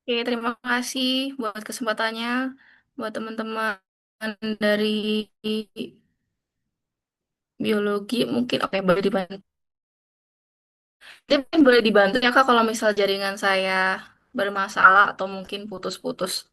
Oke, terima kasih buat kesempatannya. Buat teman-teman dari biologi, mungkin oke boleh dibantu. Jadi mungkin boleh dibantu ya Kak kalau misal jaringan saya bermasalah atau mungkin putus-putus.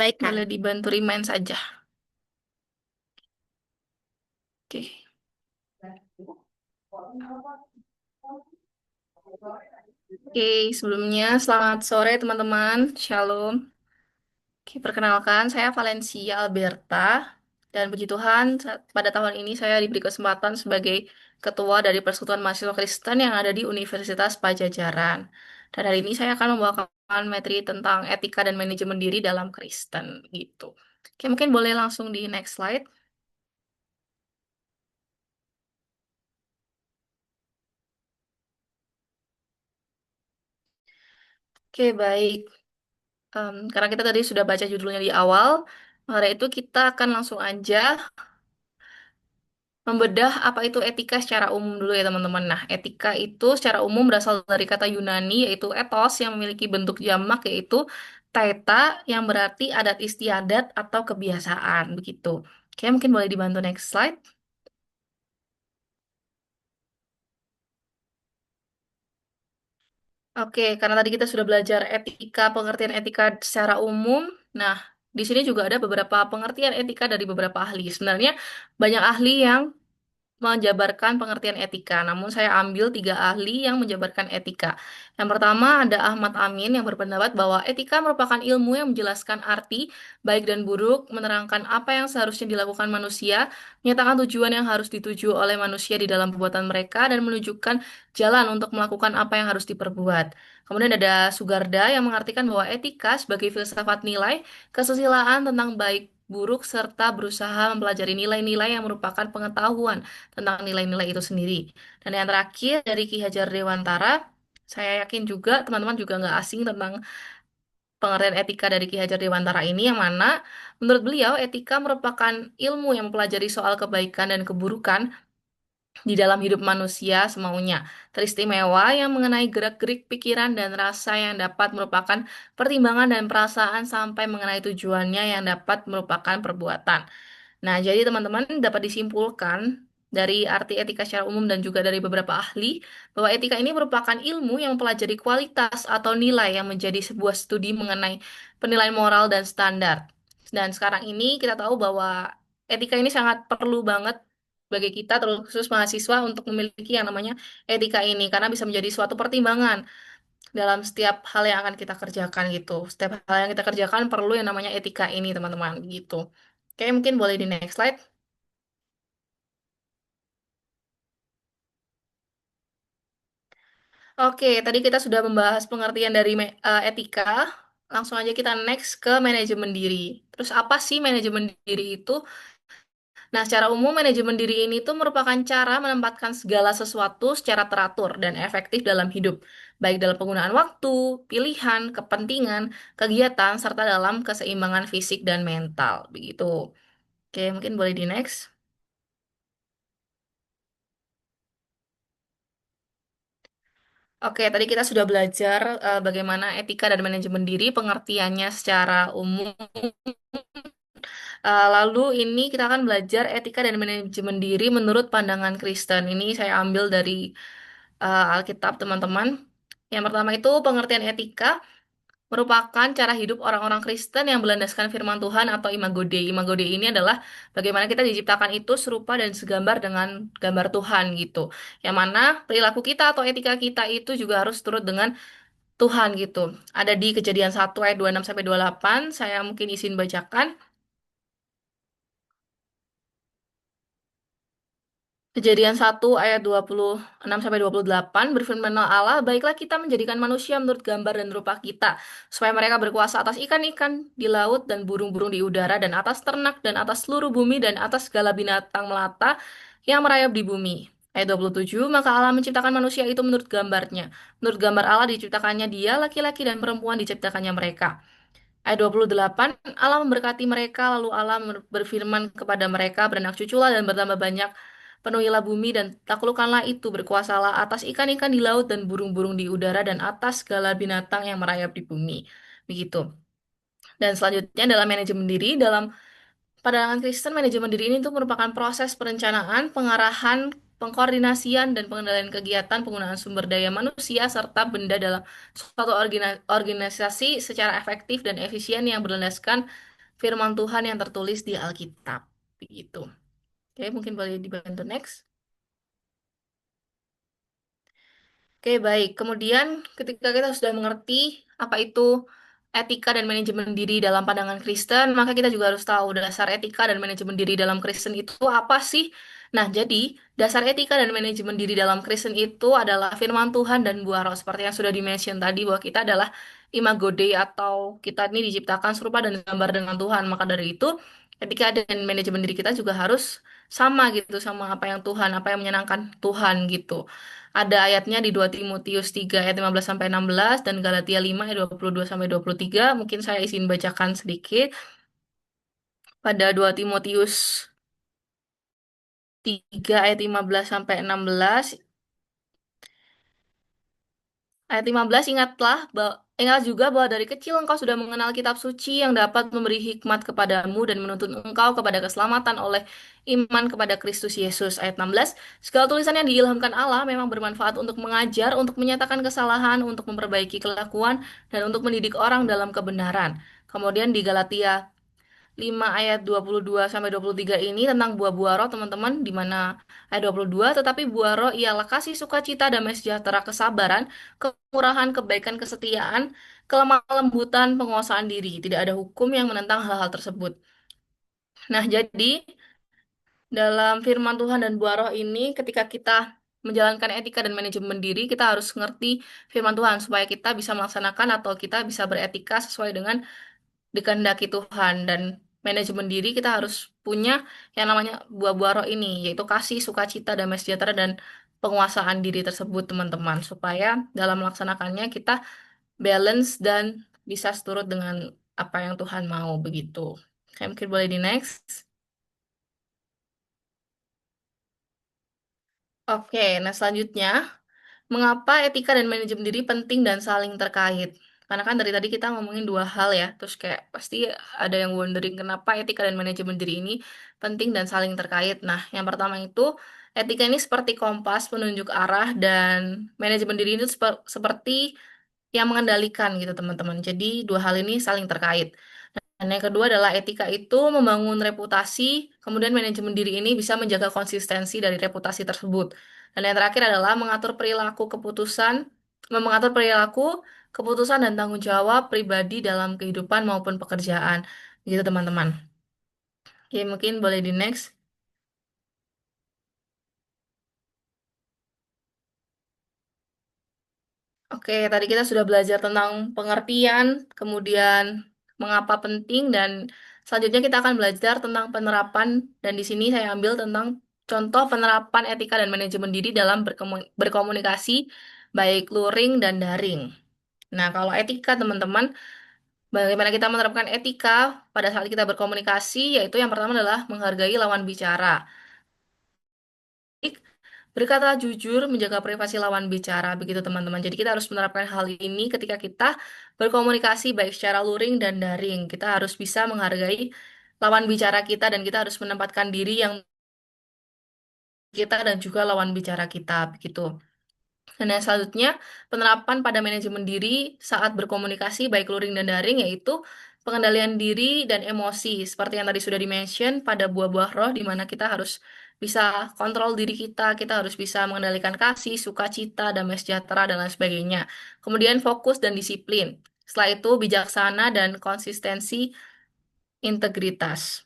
Baik, Boleh Kak. dibantu remind saja. Oke. Oke, sebelumnya selamat sore teman-teman. Shalom. Oke, perkenalkan, saya Valencia Alberta. Dan puji Tuhan, pada tahun ini saya diberi kesempatan sebagai ketua dari Persekutuan Mahasiswa Kristen yang ada di Universitas Pajajaran. Dan hari ini saya akan membawakan materi tentang etika dan manajemen diri dalam Kristen, gitu. Oke, mungkin boleh langsung di next slide. Oke, baik. Karena kita tadi sudah baca judulnya di awal, hari itu kita akan langsung aja membedah apa itu etika secara umum dulu ya teman-teman. Nah, etika itu secara umum berasal dari kata Yunani yaitu ethos yang memiliki bentuk jamak yaitu taeta yang berarti adat istiadat atau kebiasaan begitu. Oke, mungkin boleh dibantu next slide. Oke, karena tadi kita sudah belajar etika, pengertian etika secara umum. Nah, di sini juga ada beberapa pengertian etika dari beberapa ahli. Sebenarnya banyak ahli yang menjabarkan pengertian etika. Namun saya ambil tiga ahli yang menjabarkan etika. Yang pertama ada Ahmad Amin yang berpendapat bahwa etika merupakan ilmu yang menjelaskan arti baik dan buruk, menerangkan apa yang seharusnya dilakukan manusia, menyatakan tujuan yang harus dituju oleh manusia di dalam perbuatan mereka, dan menunjukkan jalan untuk melakukan apa yang harus diperbuat. Kemudian ada Sugarda yang mengartikan bahwa etika sebagai filsafat nilai, kesusilaan tentang baik buruk serta berusaha mempelajari nilai-nilai yang merupakan pengetahuan tentang nilai-nilai itu sendiri. Dan yang terakhir dari Ki Hajar Dewantara, saya yakin juga teman-teman juga nggak asing tentang pengertian etika dari Ki Hajar Dewantara ini, yang mana menurut beliau etika merupakan ilmu yang mempelajari soal kebaikan dan keburukan di dalam hidup manusia semaunya. Teristimewa yang mengenai gerak-gerik pikiran dan rasa yang dapat merupakan pertimbangan dan perasaan sampai mengenai tujuannya yang dapat merupakan perbuatan. Nah, jadi teman-teman dapat disimpulkan dari arti etika secara umum dan juga dari beberapa ahli bahwa etika ini merupakan ilmu yang mempelajari kualitas atau nilai yang menjadi sebuah studi mengenai penilaian moral dan standar. Dan sekarang ini kita tahu bahwa etika ini sangat perlu banget bagi kita, terkhusus mahasiswa, untuk memiliki yang namanya etika ini karena bisa menjadi suatu pertimbangan dalam setiap hal yang akan kita kerjakan gitu. Setiap hal yang kita kerjakan perlu yang namanya etika ini, teman-teman, gitu. Oke, mungkin boleh di next slide. Oke, tadi kita sudah membahas pengertian dari etika. Langsung aja kita next ke manajemen diri. Terus apa sih manajemen diri itu? Nah, secara umum manajemen diri ini tuh merupakan cara menempatkan segala sesuatu secara teratur dan efektif dalam hidup, baik dalam penggunaan waktu, pilihan, kepentingan, kegiatan, serta dalam keseimbangan fisik dan mental. Begitu. Oke, mungkin boleh di next. Oke, tadi kita sudah belajar bagaimana etika dan manajemen diri, pengertiannya secara umum. Lalu ini kita akan belajar etika dan manajemen diri menurut pandangan Kristen. Ini saya ambil dari Alkitab, teman-teman. Yang pertama itu pengertian etika merupakan cara hidup orang-orang Kristen yang berlandaskan firman Tuhan atau imago Dei. Imago Dei ini adalah bagaimana kita diciptakan itu serupa dan segambar dengan gambar Tuhan gitu. Yang mana perilaku kita atau etika kita itu juga harus turut dengan Tuhan gitu. Ada di Kejadian 1 ayat 26 sampai 28. Saya mungkin izin bacakan. Kejadian 1 ayat 26 sampai 28 berfirmanlah Allah, baiklah kita menjadikan manusia menurut gambar dan rupa kita, supaya mereka berkuasa atas ikan-ikan di laut dan burung-burung di udara dan atas ternak dan atas seluruh bumi dan atas segala binatang melata yang merayap di bumi. Ayat 27, maka Allah menciptakan manusia itu menurut gambarnya. Menurut gambar Allah diciptakannya dia, laki-laki dan perempuan diciptakannya mereka. Ayat 28, Allah memberkati mereka, lalu Allah berfirman kepada mereka, beranak cuculah dan bertambah banyak, penuhilah bumi dan taklukkanlah itu, berkuasalah atas ikan-ikan di laut dan burung-burung di udara dan atas segala binatang yang merayap di bumi. Begitu. Dan selanjutnya dalam manajemen diri, dalam pandangan Kristen, manajemen diri ini tuh merupakan proses perencanaan, pengarahan, pengkoordinasian, dan pengendalian kegiatan penggunaan sumber daya manusia serta benda dalam suatu organisasi secara efektif dan efisien yang berlandaskan firman Tuhan yang tertulis di Alkitab. Begitu. Oke, mungkin boleh dibantu next. Oke, baik. Kemudian ketika kita sudah mengerti apa itu etika dan manajemen diri dalam pandangan Kristen, maka kita juga harus tahu dasar etika dan manajemen diri dalam Kristen itu apa sih? Nah, jadi dasar etika dan manajemen diri dalam Kristen itu adalah firman Tuhan dan buah roh. Seperti yang sudah di-mention tadi bahwa kita adalah imago Dei atau kita ini diciptakan serupa dan gambar dengan Tuhan. Maka dari itu, etika dan manajemen diri kita juga harus sama gitu, sama apa yang Tuhan, apa yang menyenangkan Tuhan gitu. Ada ayatnya di 2 Timotius 3 ayat 15 sampai 16 dan Galatia 5 ayat 22 sampai 23. Mungkin saya izin bacakan sedikit. Pada 2 Timotius 3 ayat 15 sampai 16. Ayat 15, ingat juga bahwa dari kecil engkau sudah mengenal kitab suci yang dapat memberi hikmat kepadamu dan menuntun engkau kepada keselamatan oleh iman kepada Kristus Yesus. Ayat 16, segala tulisan yang diilhamkan Allah memang bermanfaat untuk mengajar, untuk menyatakan kesalahan, untuk memperbaiki kelakuan, dan untuk mendidik orang dalam kebenaran. Kemudian di Galatia 5 ayat 22 sampai 23 ini tentang buah-buah roh teman-teman, di mana ayat 22, tetapi buah roh ialah kasih, sukacita, damai sejahtera, kesabaran, kemurahan, kebaikan, kesetiaan, kelemah lembutan, penguasaan diri. Tidak ada hukum yang menentang hal-hal tersebut. Nah, jadi dalam firman Tuhan dan buah roh ini, ketika kita menjalankan etika dan manajemen diri, kita harus ngerti firman Tuhan supaya kita bisa melaksanakan atau kita bisa beretika sesuai dengan dikehendaki Tuhan. Dan manajemen diri kita harus punya yang namanya buah-buah roh ini, yaitu kasih, sukacita, damai sejahtera, dan penguasaan diri tersebut, teman-teman, supaya dalam melaksanakannya kita balance dan bisa seturut dengan apa yang Tuhan mau, begitu. Oke, mungkin boleh di next. Oke, nah selanjutnya, mengapa etika dan manajemen diri penting dan saling terkait? Karena kan dari tadi kita ngomongin dua hal ya, terus kayak pasti ada yang wondering kenapa etika dan manajemen diri ini penting dan saling terkait. Nah, yang pertama itu, etika ini seperti kompas penunjuk arah dan manajemen diri itu seperti yang mengendalikan gitu teman-teman. Jadi dua hal ini saling terkait. Dan yang kedua adalah etika itu membangun reputasi, kemudian manajemen diri ini bisa menjaga konsistensi dari reputasi tersebut. Dan yang terakhir adalah mengatur perilaku, keputusan dan tanggung jawab pribadi dalam kehidupan maupun pekerjaan. Gitu teman-teman. Oke, mungkin boleh di next. Oke, tadi kita sudah belajar tentang pengertian, kemudian mengapa penting, dan selanjutnya kita akan belajar tentang penerapan, dan di sini saya ambil tentang contoh penerapan etika dan manajemen diri dalam berkomunikasi, baik luring dan daring. Nah, kalau etika, teman-teman, bagaimana kita menerapkan etika pada saat kita berkomunikasi, yaitu yang pertama adalah menghargai lawan bicara. Berkata jujur, menjaga privasi lawan bicara, begitu teman-teman. Jadi kita harus menerapkan hal ini ketika kita berkomunikasi baik secara luring dan daring. Kita harus bisa menghargai lawan bicara kita dan kita harus menempatkan diri yang kita dan juga lawan bicara kita, begitu. Dan yang selanjutnya, penerapan pada manajemen diri saat berkomunikasi baik luring dan daring, yaitu pengendalian diri dan emosi. Seperti yang tadi sudah di-mention pada buah-buah roh, di mana kita harus bisa kontrol diri kita, kita harus bisa mengendalikan kasih, sukacita, damai sejahtera, dan lain sebagainya. Kemudian fokus dan disiplin. Setelah itu, bijaksana dan konsistensi integritas.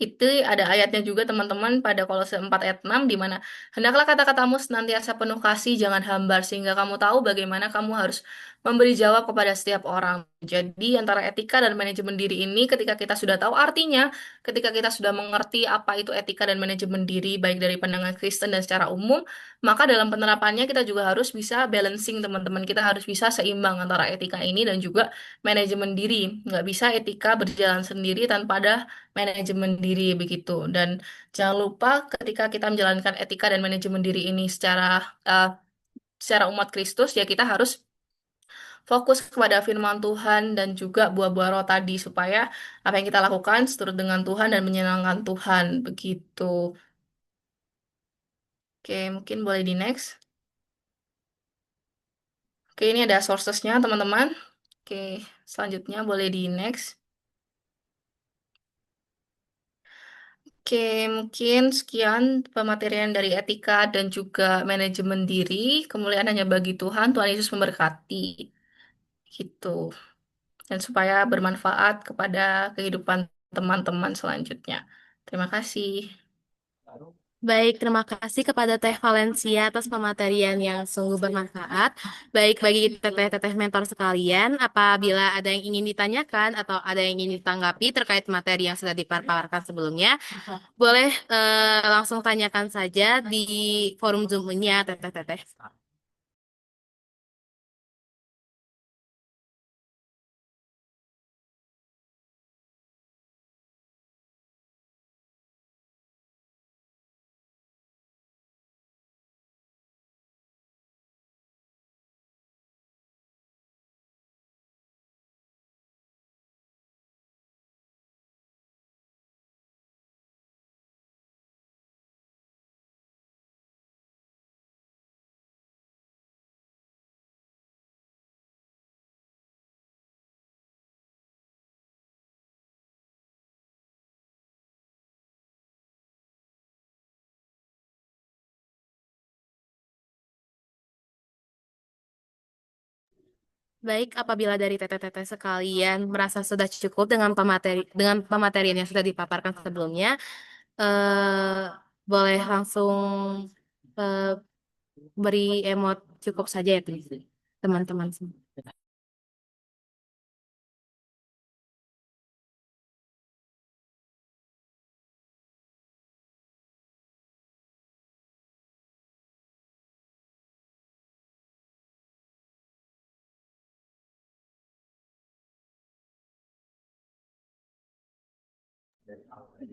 Itu ada ayatnya juga teman-teman pada Kolose 4 ayat 6 di mana hendaklah kata-katamu senantiasa penuh kasih jangan hambar sehingga kamu tahu bagaimana kamu harus memberi jawab kepada setiap orang. Jadi antara etika dan manajemen diri ini ketika kita sudah tahu artinya, ketika kita sudah mengerti apa itu etika dan manajemen diri baik dari pandangan Kristen dan secara umum, maka dalam penerapannya kita juga harus bisa balancing teman-teman. Kita harus bisa seimbang antara etika ini dan juga manajemen diri. Nggak bisa etika berjalan sendiri tanpa ada manajemen diri begitu. Dan jangan lupa ketika kita menjalankan etika dan manajemen diri ini eh, secara umat Kristus, ya kita harus fokus kepada firman Tuhan dan juga buah-buah roh tadi supaya apa yang kita lakukan seturut dengan Tuhan dan menyenangkan Tuhan begitu. Oke, mungkin boleh di next. Oke, ini ada sourcesnya teman-teman. Oke, selanjutnya boleh di next. Oke, mungkin sekian pematerian dari etika dan juga manajemen diri. Kemuliaan hanya bagi Tuhan. Tuhan Yesus memberkati. Gitu. Dan supaya bermanfaat kepada kehidupan teman-teman selanjutnya. Terima kasih. Baik, terima kasih kepada Teh Valencia atas pematerian yang sungguh bermanfaat. Baik bagi teteh-teteh mentor sekalian, apabila ada yang ingin ditanyakan atau ada yang ingin ditanggapi terkait materi yang sudah dipaparkan sebelumnya, boleh langsung tanyakan saja di forum Zoom-nya, teteh-teteh. Baik, apabila dari teteh-teteh sekalian merasa sudah cukup dengan pematerian yang sudah dipaparkan sebelumnya, eh, boleh langsung eh, beri emot cukup saja ya teman-teman semua.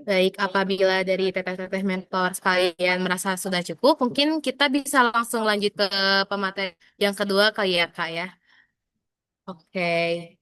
Baik, apabila dari teteh-teteh mentor sekalian merasa sudah cukup, mungkin kita bisa langsung lanjut ke pemateri yang kedua kali ya, Kak ya. Oke.